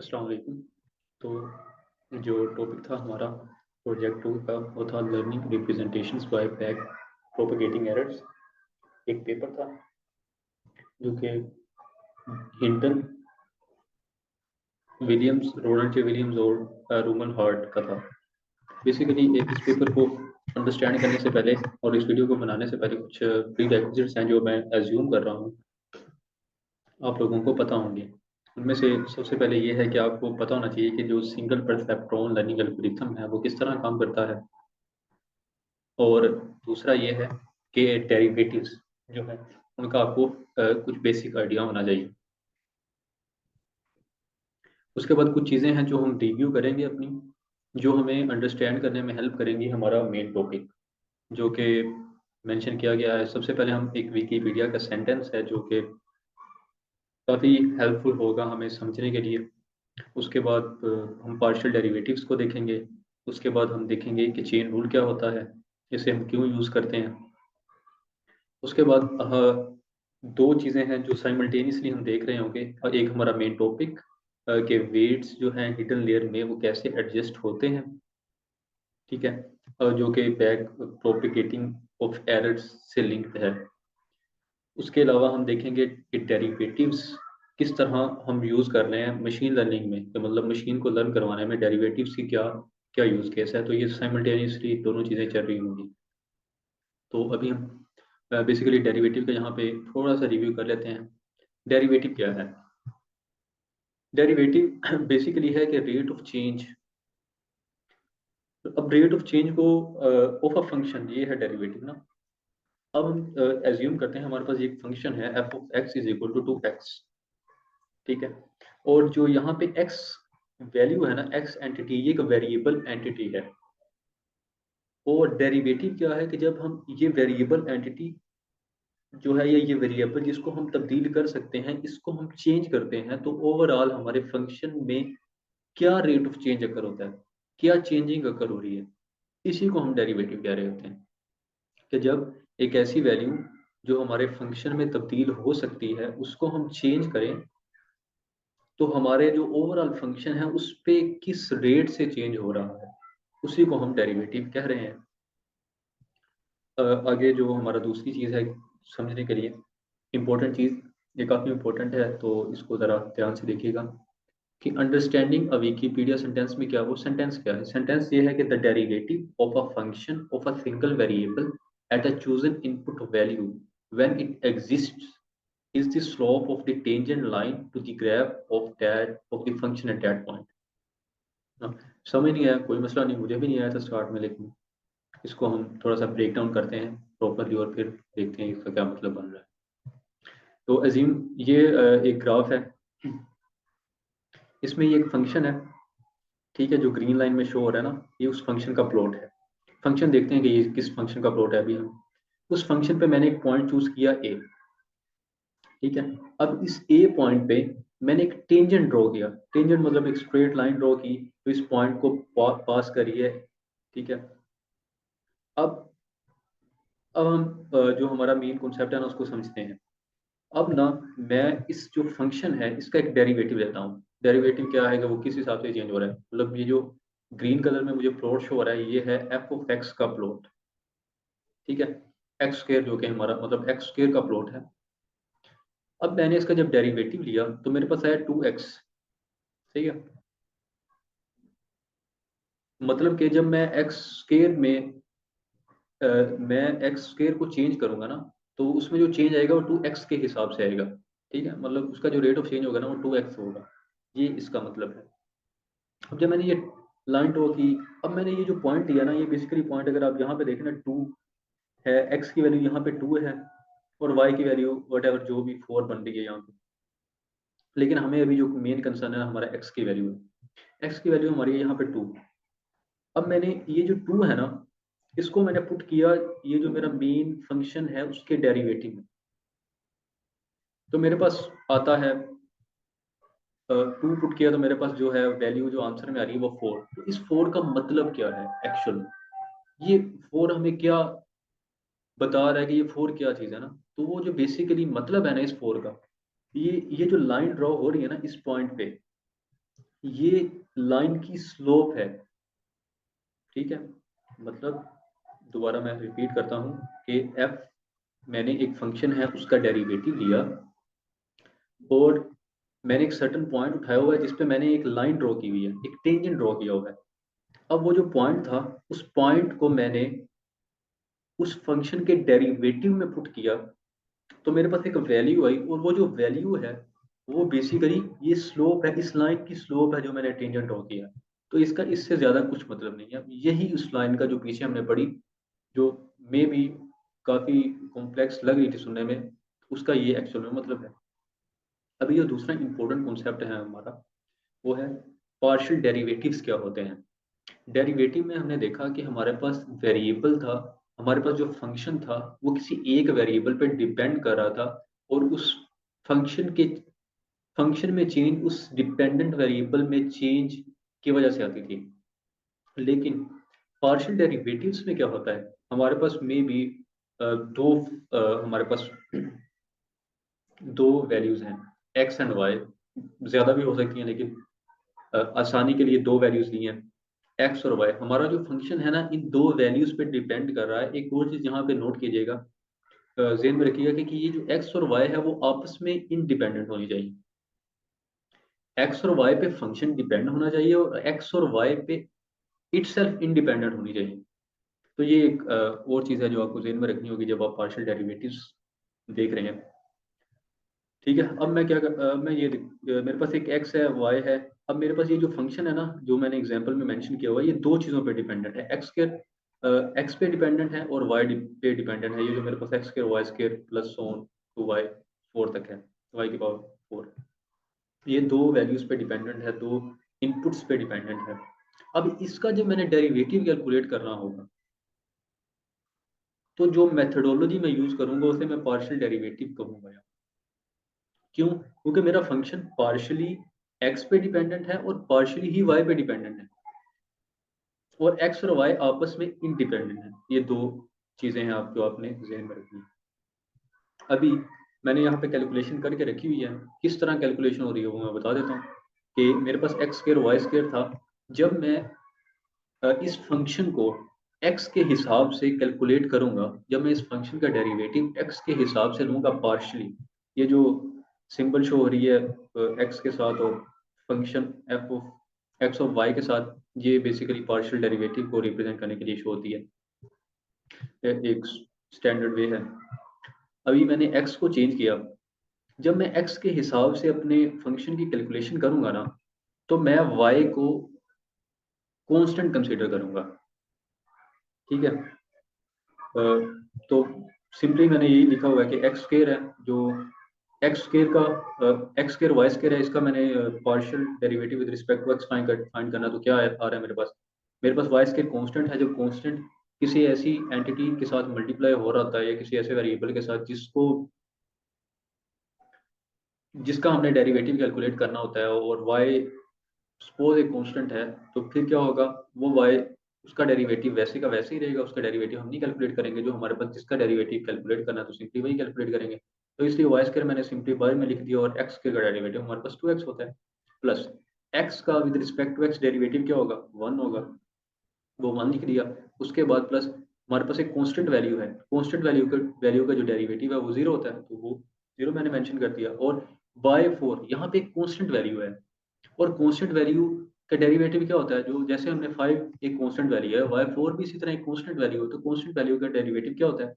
अस्सलाम वालेकुम। तो जो टॉपिक था हमारा प्रोजेक्ट 2 का वो था learning representations by back propagating errors. एक पेपर था जो कि Hinton Williams, Ronald J Williams और रूमन हार्ट का था। बेसिकली इस पेपर को अंडरस्टैंड करने से पहले और इस वीडियो को बनाने से पहले कुछ प्री रिक्विजिट्स हैं जो मैं एज्यूम कर रहा हूँ आप लोगों को पता होंगे। उनमें से सबसे पहले ये है कि आपको पता होना चाहिए कि जो सिंगल परसेप्ट्रॉन लर्निंग एल्गोरिथम है वो किस तरह काम करता है, और दूसरा ये है कि डेरिवेटिव्स जो है उनका आपको कुछ बेसिक आइडिया होना चाहिए। उसके बाद कुछ चीज़ें हैं जो हम रिव्यू करेंगे अपनी, जो हमें अंडरस्टैंड करने में हेल्प करेंगी हमारा मेन टॉपिक जो कि मेंशन किया गया है। सबसे पहले हम एक विकीपीडिया का सेंटेंस है जो कि काफ़ी हेल्पफुल होगा हमें समझने के लिए। उसके बाद हम पार्शियल डेरिवेटिव्स को देखेंगे। उसके बाद हम देखेंगे कि चेन रूल क्या होता है, इसे हम क्यों यूज़ करते हैं। उसके बाद दो चीज़ें हैं जो साइमल्टेनियसली हम देख रहे होंगे, और एक हमारा मेन टॉपिक के वेट्स जो हैं हिडन लेयर में वो कैसे एडजस्ट होते हैं, ठीक है, जो कि बैक प्रोपिगेटिंग ऑफ एरर्स से लिंक्ड है। उसके अलावा हम देखेंगे कि डेरिवेटिव्स किस तरह हम यूज़ कर रहे हैं मशीन लर्निंग में, तो मतलब मशीन को लर्न करवाने में डेरिवेटिव्स की क्या क्या यूज़ केस है। तो ये साइमल्टेनियसली दोनों चीज़ें चल रही होंगी। तो अभी हम बेसिकली डेरिवेटिव का यहाँ पे थोड़ा सा रिव्यू कर लेते हैं। डेरिवेटिव क्या है? डेरिवेटिव बेसिकली है कि रेट ऑफ चेंज। अब रेट ऑफ चेंज को ऑफ अ फंक्शन, ये है डेरिवेटिव ना। अब हम एज्यूम करते हैं हमारे पास एक फंक्शन है f of x is equal to 2x, ठीक है। और जो यहाँ पे x वैल्यू है ना, x एंटिटी, ये एक वेरिएबल एंटिटी है। और डेरिवेटिव क्या है कि जब हम ये वेरिएबल एंटिटी जो है ये वेरिएबल जिसको हम तब्दील कर सकते हैं, इसको हम चेंज करते हैं, तो ओवरऑल हमारे फंक्शन में क्या रेट ऑफ चेंज अकर होता है, क्या चेंजिंग अकर हो रही है, इसी को हम डेरिवेटिव कह रहे होते हैं। कि जब एक ऐसी वैल्यू जो हमारे फंक्शन में तब्दील हो सकती है उसको हम चेंज करें, तो हमारे जो ओवरऑल फंक्शन है उस पे किस रेट से चेंज हो रहा है, उसी को हम डेरिवेटिव कह रहे हैं। आगे जो हमारा दूसरी चीज़ है समझने के लिए इम्पोर्टेंट चीज़, ये काफ़ी इम्पोर्टेंट है तो इसको ज़रा ध्यान से देखिएगा कि अंडरस्टैंडिंग अ विकीपीडिया सेंटेंस में क्या, वो सेंटेंस क्या है। सेंटेंस ये है कि the derivative of a function of a single variable at a chosen input value when it exists is the slope of the tangent line to the graph of the function at that point। हाँ, समझ नहीं आया, कोई मसला नहीं, मुझे भी नहीं आया था स्टार्ट में, लेकिन इसको हम थोड़ा सा ब्रेक डाउन करते हैं प्रॉपरली और फिर देखते हैं इसका क्या मतलब बन रहा है। तो अजीम ये एक ग्राफ है, इसमें ये एक फंक्शन है, ठीक है, जो ग्रीन लाइन में शो हो रहा है ना, ये उस फंक्शन का प्लॉट है। फंक्शन देखते हैं कि ये किस फंक्शन का प्लॉट है। अभी हम उस फंक्शन पे मैंने एक पॉइंट चूज किया ए, ठीक है। अब इस ए पॉइंट पे मैंने एक टेंजेंट ड्रॉ किया, टेंजेंट मतलब एक स्ट्रेट लाइन ड्रॉ की तो इस पॉइंट को पास करिए, ठीक है। अब अब हम जो हमारा मेन कॉन्सेप्ट है ना उसको समझते हैं। अब ना मैं इस जो फंक्शन है इसका एक डेरिवेटिव लेता हूँ। डेरिवेटिव क्या है कि वो किस हिसाब से चेंज हो रहा है, मतलब ये जो ग्रीन कलर में मुझे प्लॉट शो हो रहा है ये है एफ ऑफ एक्स का प्लॉट, ठीक है। एक्स स्क्वायर जो कि हमारा मतलब एक्स स्क्वायर का प्लॉट है। अब मैंने इसका जब डेरिवेटिव लिया तो मेरे पास आया 2x, सही है। मतलब कि जब मैं एक्स स्क्वायर में मैं एक्स स्क्वायर को चेंज करूंगा ना, तो उसमें जो चेंज आएगा वो 2x के हिसाब से आएगा, ठीक है। मतलब उसका जो रेट ऑफ चेंज होगा ना वो 2x होगा, ये इसका मतलब है। अब जब मैंने ये लाइन ड्रॉ की, अब मैंने ये जो पॉइंट लिया ना, ये बेसिकली पॉइंट अगर आप यहाँ पे देखें ना 2 है, x की वैल्यू यहाँ पे 2 है और y की वैल्यू वट एवर जो भी 4 बन रही है यहाँ पे। लेकिन हमें अभी जो मेन कंसर्न है हमारा x की वैल्यू है, x की वैल्यू हमारी है यहाँ पे 2। अब मैंने ये जो 2 है ना इसको मैंने पुट किया ये जो मेरा मेन फंक्शन है उसके डेरिवेटिव में, तो मेरे पास आता है 2 पुट किया तो मेरे पास जो है वैल्यू जो आंसर में आ रही है वो 4। तो इस 4 का मतलब क्या है एक्चुअल, ये 4 हमें क्या बता रहा है कि ये 4 क्या चीज़ है ना। तो वो जो बेसिकली मतलब है ना इस 4 का, ये जो लाइन ड्रॉ हो रही है ना इस पॉइंट पे, ये लाइन की स्लोप है, ठीक है। मतलब दोबारा मैं रिपीट करता हूँ कि एफ, मैंने एक फंक्शन है उसका डेरिवेटिव लिया और मैंने एक सर्टेन पॉइंट उठाया हुआ है जिस पे मैंने एक लाइन ड्रॉ की हुई है, एक टेंजेंट ड्रॉ किया हुआ है। अब वो जो पॉइंट था, उस पॉइंट को मैंने उस फंक्शन के डेरिवेटिव में पुट किया, तो मेरे पास एक वैल्यू आई, और वो जो वैल्यू है वो बेसिकली ये स्लोप है, इस लाइन की स्लोप है जो मैंने टेंजेंट ड्रॉ किया। तो इसका इससे ज्यादा कुछ मतलब नहीं है। यही उस लाइन का जो पीछे हमने पढ़ी, जो मे बी काफी कॉम्प्लेक्स लग रही थी सुनने में, उसका ये एक्चुअल में मतलब है। अभी जो दूसरा इंपॉर्टेंट कॉन्सेप्ट है हमारा, वो है पार्शियल डेरिवेटिव्स क्या होते हैं। डेरिवेटिव में हमने देखा कि हमारे पास वेरिएबल था, हमारे पास जो फंक्शन था वो किसी एक वेरिएबल पे डिपेंड कर रहा था, और उस फंक्शन के फंक्शन में चेंज उस डिपेंडेंट वेरिएबल में चेंज की वजह से आती थी। लेकिन पार्शियल डेरिवेटिव्स में क्या होता है, हमारे पास में भी दो हमारे पास दो वैल्यूज हैं, एक्स एंड वाई। ज्यादा भी हो सकती हैं, लेकिन आसानी के लिए दो वैल्यूज ली हैं, एक्स और वाई। हमारा जो फंक्शन है ना, इन दो वैल्यूज पे डिपेंड कर रहा है। एक और चीज यहाँ पे नोट कीजिएगा, ज़हन में रखिएगा कि ये जो एक्स और वाई है वो आपस में इंडिपेंडेंट होनी चाहिए। एक्स और वाई पे फंक्शन डिपेंड होना चाहिए, और एक्स और वाई पे इटसेल्फ इंडिपेंडेंट होनी चाहिए। तो ये एक और चीज़ है जो आपको ज़हन में रखनी होगी जब आप पार्शियल डेरिवेटिव्स देख रहे हैं। ठीक है, अब मैं मैं मेरे पास एक एक्स है, वाई है। अब मेरे पास ये जो फंक्शन है ना, जो मैंने एग्जांपल में मेंशन किया हुआ है, ये दो चीज़ों पे डिपेंडेंट है। एक्स पे डिपेंडेंट है और वाई पे डिपेंडेंट है। ये जो मेरे पास x square y square plus on two y four तक है, वाई की पावर फोर, ये दो वैल्यूज पे डिपेंडेंट है, दो इनपुट्स पे डिपेंडेंट है। अब इसका जब मैंने डेरिवेटिव कैलकुलेट करना होगा, तो जो मेथडोलॉजी मैं यूज करूंगा उसे मैं पार्शियल डेरिवेटिव कहूंगा। क्यों? क्योंकि मेरा फंक्शन पार्शियली एक्स पे डिपेंडेंट है और पार्शियली ही वाई पे डिपेंडेंट है, और एक्स और वाई आपस में इंडिपेंडेंट है। ये दो चीजें हैं आप जो आपने जहन में रखनी है। अभी मैंने यहाँ पे कैलकुलेशन करके रखी हुई है। किस तरह कैलकुलेशन हो रही है वो मैं बता देता हूँ कि मेरे पास एक्स स्क्र वाई स्क्र था। जब मैं इस फंक्शन को एक्स के हिसाब से कैलकुलेट करूंगा, जब मैं इस फंक्शन का डेरिवेटिव एक्स के हिसाब से लूंगा पार्शियली, ये जो सिंबल शो हो रही है एक्स के साथ और function f of x of y के साथ, ये बेसिकली पार्शियल डेरिवेटिव को रिप्रेजेंट करने के लिए शो होती है। एक स्टैंडर्ड वे है। अभी मैंने एक्स को चेंज किया। जब मैं एक्स के हिसाब से अपने फंक्शन की कैलकुलेशन करूंगा ना, तो मैं वाई को कांस्टेंट कंसीडर करूंगा। ठीक है, तो सिंपली मैंने यही लिखा हुआ है कि एक्स स्क्र है, जो एक्स स्क्र का एक्स स्क्र वाई स्क्र है, इसका मैंने partial derivative with respect to x find करना। तो क्या आ रहा है मेरे पास वाई स्क्र कांस्टेंट है। जब कांस्टेंट किसी ऐसी एंटिटी के साथ मल्टीप्लाई हो रहा होता है, या किसी ऐसे वेरिएबल के साथ जिसका हमने डेरिवेटिव कैलकुलेट करना होता है, और वाई सपोज एक कांस्टेंट है, तो फिर क्या होगा, वो वाई उसका डेरिवेटिव वैसे का वैसे ही रहेगा। उसका डेरिवेटिव हम नहीं कैलकुलेट करेंगे, जो हमारे पास जिसका डेरिवेटिव कैलकुलेट करना है तो सिंपली वही कैलकुलेट करेंगे। तो इसलिए वाई स्क्वायर मैंने सिंपली बाय में लिख दिया, और एक्स स्क्वायर का डेरिवेटिव हमारे पास 2x होता है, प्लस एक्स का with respect to x derivative क्या होगा, 1 होगा, वो 1 लिख दिया। उसके बाद प्लस हमारे पास एक कांस्टेंट वैल्यू है, कांस्टेंट वैल्यू का जो डेरिवेटिव है वो 0 होता है, तो वो 0 मैंने मेंशन कर दिया। और बाय 4 यहाँ पे एक कांस्टेंट वैल्यू है, और कांस्टेंट वैल्यू का डेरिवेटिव क्या होता है, जो जैसे हमने 5 एक कांस्टेंट वैल्यू है, वाई 4 भी इसी तरह एक कांस्टेंट वैल्यू है, तो कांस्टेंट वैल्यू का डेरिवेटिव क्या होता है,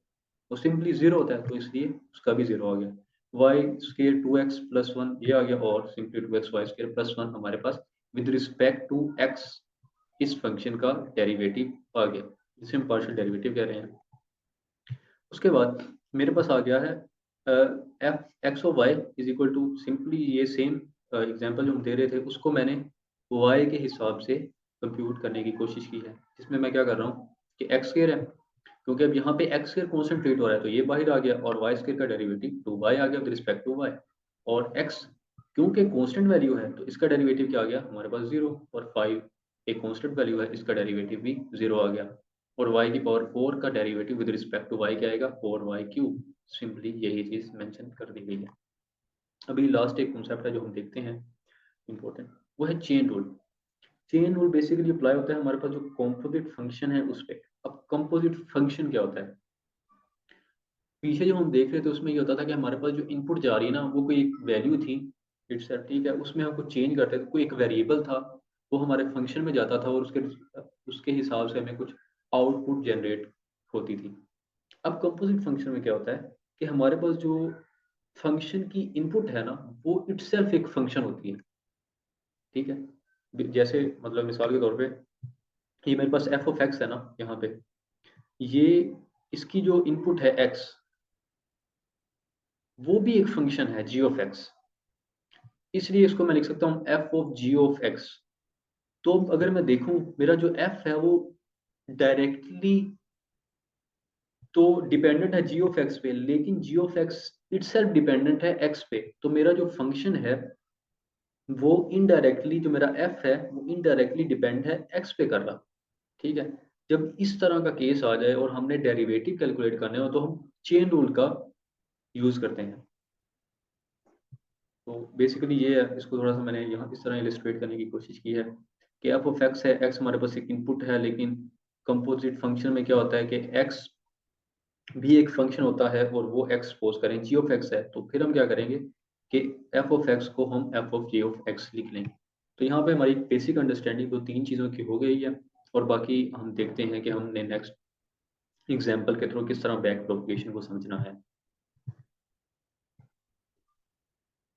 वो सिंपली 0 होता है, तो इसलिए उसका भी 0 आ गया। वाई स्क्र 2x प्लस 1 ये आ गया, और simply 2x Y square plus 1 हमारे पास विद रिस्पेक्ट टू एक्स इस फंक्शन का डेरिवेटिव आ गया, जिसे हम पार्शियल डेरिवेटिव कह रहे हैं। उसके बाद मेरे पास आ गया है f x of y is equal to, simply ये सेम एग्जांपल जो हम दे रहे थे उसको मैंने वाई के हिसाब से कंप्यूट करने की कोशिश की है, जिसमें मैं क्या कर रहा हूँ कि एक्स स्क्वायर है, क्योंकि अब यहाँ पे एक्स स्क्वायर कॉन्सेंट्रेट हो रहा है, तो ये बाहर आ गया, और वाई स्क्वायर का डेरिवेटिव 2y आ गया विद रिस्पेक्ट टू वाई। और एक्स क्योंकि कांस्टेंट वैल्यू है, तो इसका डेरिवेटिव क्या आ गया हमारे पास 0, और 5 एक कांस्टेंट वैल्यू है, इसका डेरिवेटिव भी 0 आ गया। और y की पावर 4 का derivative with respect to y क्या आएगा, 4y क्यूब। सिंपली यही चीज मेंशन कर दी गई है। अभी लास्ट एक कॉन्सेप्ट है जो हम देखते हैं, इम्पोर्टेंट, वो है chain rule. Chain rule basically apply होता है हमारे पास जो कॉम्पोजिट फंक्शन है उस पे। अब कंपोजिट फंक्शन क्या होता है? पीछे जो हम देख रहे थे उसमें ये होता था कि हमारे पास जो इनपुट जा रही है ना वो कोई एक वैल्यू थी, इट्स ठीक है, उसमें हम कुछ चेंज करते थे, कोई एक वेरिएबल था, वो हमारे फंक्शन में जाता था और उसके उसके हिसाब से हमें कुछ आउटपुट जनरेट होती थी। अब कंपोजिट फंक्शन में क्या होता है कि हमारे पास जो फंक्शन की इनपुट है ना वो इटसेल्फ एक फंक्शन होती है। ठीक है, जैसे मतलब मिसाल के तौर पे ये मेरे पास एफ ऑफ एक्स है ना यहाँ पे, ये इसकी जो इनपुट है एक्स, वो भी एक फंक्शन है जी ऑफ एक्स, इसलिए इसको मैं लिख सकता हूँ f of g of x. तो अगर मैं देखूं मेरा जो एफ है वो डायरेक्टली तो डिपेंडेंट है जी ऑफ एक्स पे, लेकिन जी ऑफ एक्स इटसेल्फ डिपेंडेंट है एक्स पे, तो मेरा जो फंक्शन है वो इनडायरेक्टली, जो मेरा एफ है वो इनडायरेक्टली डिपेंड है एक्स पे कर रहा। ठीक है, जब इस तरह का केस आ जाए और हमने डेरिवेटिव कैलकुलेट करने हो तो हम चेन रूल का यूज करते हैं। तो बेसिकली ये है, इसको थोड़ा सा मैंने यहाँ इस तरह इलिस्ट्रेट करने की कोशिश की है कि एफ ऑफ एक्स है, एक्स हमारे पास एक इनपुट है, लेकिन कंपोजिट फंक्शन में क्या होता है कि एक्स भी एक फंक्शन होता है और वो एक्स सपोज करें जी ऑफ एक्स है, तो फिर हम क्या करेंगे कि एफ ऑफ एक्स को हम f of g of x लिख लेंगे। तो यहाँ पे हमारी बेसिक अंडरस्टैंडिंग तो तीन चीज़ों की हो गई है, और बाकी हम देखते हैं कि हमने नेक्स्ट एग्जाम्पल के थ्रू किस तरह बैक प्रोपगेशन को समझना है।